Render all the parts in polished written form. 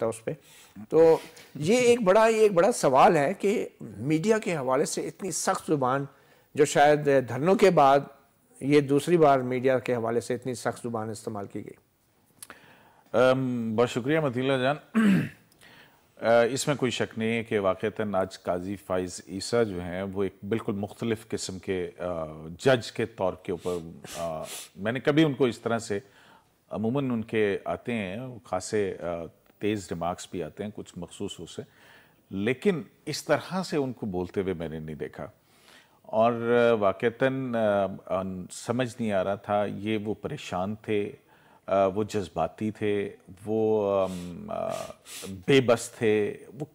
اس پہ تو یہ ایک بڑا سوال ہے کہ میڈیا کے حوالے سے اتنی سخت زبان جو شاید دھرنوں کے بعد یہ دوسری بار میڈیا کے حوالے سے اتنی سخت زبان استعمال کی گئی. بہت شکریہ مدیلہ جان. اس میں کوئی شک نہیں ہے کہ واقعتاً آج قاضی فائز عیسیٰ جو ہیں وہ ایک بالکل مختلف قسم کے جج کے طور کے اوپر میں نے کبھی ان کو اس طرح سے عموماً ان کے آتے ہیں خاصے تیز ریمارکس بھی آتے ہیں کچھ مخصوص سے، لیکن اس طرح سے ان کو بولتے ہوئے میں نے نہیں دیکھا اور واقعتاً سمجھ نہیں آ رہا تھا یہ وہ پریشان تھے، وہ جذباتی تھے، وہ بے بس تھے، وہ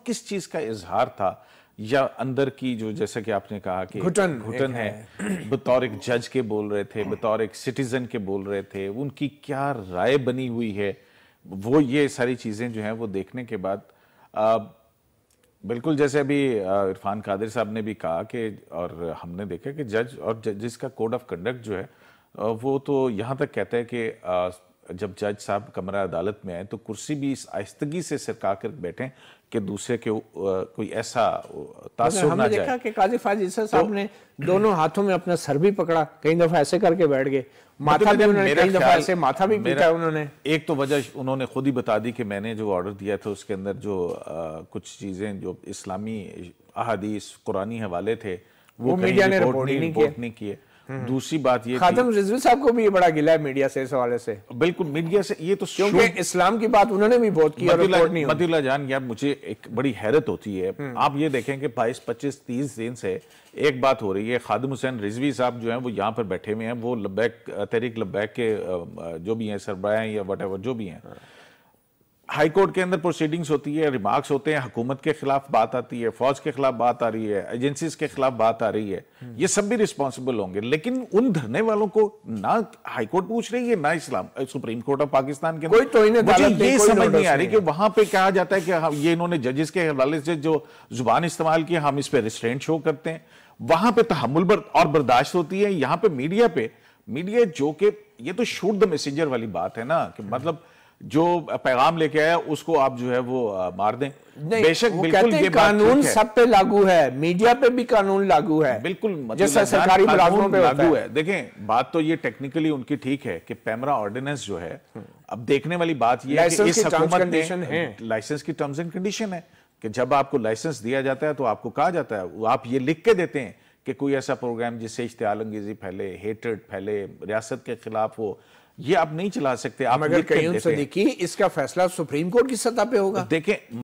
کس چیز کا اظہار تھا یا اندر کی جو جیسا کہ آپ نے کہا کہ گھٹن ہے بطور ایک جج کے بول رہے تھے، بطور ایک سٹیزن کے بول رہے تھے، ان کی کیا رائے بنی ہوئی ہے، وہ یہ ساری چیزیں جو ہیں وہ دیکھنے کے بعد بالکل جیسے ابھی عرفان قادر صاحب نے بھی کہا کہ اور ہم نے دیکھا کہ جج اور جس کا کوڈ آف کنڈکٹ جو ہے وہ تو یہاں تک کہتا ہے کہ جب جج صاحب کمرہ عدالت میں آئے تو کرسی بھی اس آہستگی سے سرکا کر بیٹھیں کہ دوسرے کے کوئی ایسا تاثر نہ جائے. ہم نے دیکھا کہ قاضی فائز عیسیٰ صاحب نے دونوں ہاتھوں میں اپنا سر بھی پکڑا، کئی دفعہ ایسے کر کے بیٹھ گئے، ماتھا بھی انہوں نے کئی دفعہ ایسے ماتھا بھی پیٹا انہوں نے. ایک تو وجہ انہوں نے خود ہی بتا دی کہ میں نے جو آرڈر دیا تھا اس کے اندر جو کچھ چیزیں جو اسلامی احادیث قرآنی حوالے تھے وہ میڈیا نے رپورٹ نہیں کیے. دوسری بات یہ خادم رضوی صاحب کو بھی یہ بڑا گلہ ہے میڈیا سے اس حوالے سے. بالکل میڈیا سے یہ تو کیونکہ اسلام کی بات انہوں نے بھی بہت کی اور رپورٹ نہیں ہوئی. مدیلہ جان یار مجھے ایک بڑی حیرت ہوتی ہے، آپ یہ دیکھیں کہ 22 25 30 دن سے ایک بات ہو رہی ہے، خادم حسین رضوی صاحب جو ہیں وہ یہاں پر بیٹھے ہوئے ہیں، وہ لبیک تحریک لبیک کے جو بھی ہیں سربراہ ہیں یا وٹ ایور جو بھی ہیں، ہائی کورٹ کے اندر پروسیڈنگز ہوتی ہے، ریمارکس ہوتے ہیں، حکومت کے خلاف بات آتی ہے، فوج کے خلاف بات آ رہی ہے، ایجنسیز کے خلاف بات آ رہی ہے، یہ سب بھی رسپانسبل ہوں گے، لیکن ان دھرنے والوں کو نہ ہائی کورٹ پوچھ رہی ہے نہ سپریم کورٹ آف پاکستان کے اندر. مجھے یہ سمجھ نہیں آ رہی کہ وہاں پہ کہا جاتا ہے کہ یہ انہوں نے ججز کے حوالے سے جو زبان استعمال کی ہم اس پہ ریسٹرینٹ شو کرتے ہیں، وہاں پہ تحمل اور برداشت ہوتی ہے. یہاں پہ میڈیا جو کہ یہ تو شوٹ دا میسنجر والی بات ہے نا کہ مطلب جو پیغام لے کے آیا اس کو آپ جو ہے وہ مار دیں. بے شک بالکل یہ قانون سب پہ لاگو ہے، میڈیا پہ بھی قانون لاگو ہے، بالکل جیسا سرکاری ملازموں پہ لاگو ہے. دیکھیں بات تو یہ ٹیکنیکلی ان کی ٹھیک ہے کہ پیمرا آرڈیننس جو ہے، اب دیکھنے والی بات یہ ہے کہ اس حکومت نے لائسنس کی ٹرمز اینڈ کنڈیشن ہے کہ جب آپ کو لائسنس دیا جاتا ہے تو آپ کو کہا جاتا ہے، آپ یہ لکھ کے دیتے ہیں کہ کوئی ایسا پروگرام جس سے اشتعال انگیزی پھیلے، ہیٹرڈ پھیلے، ریاست کے خلاف ہو، یہ آپ نہیں چلا سکتے. آپ مگر کہیں سے دیکھیے اس کا فیصلہ سپریم کورٹ کی سطح پہ ہوگا. دیکھیں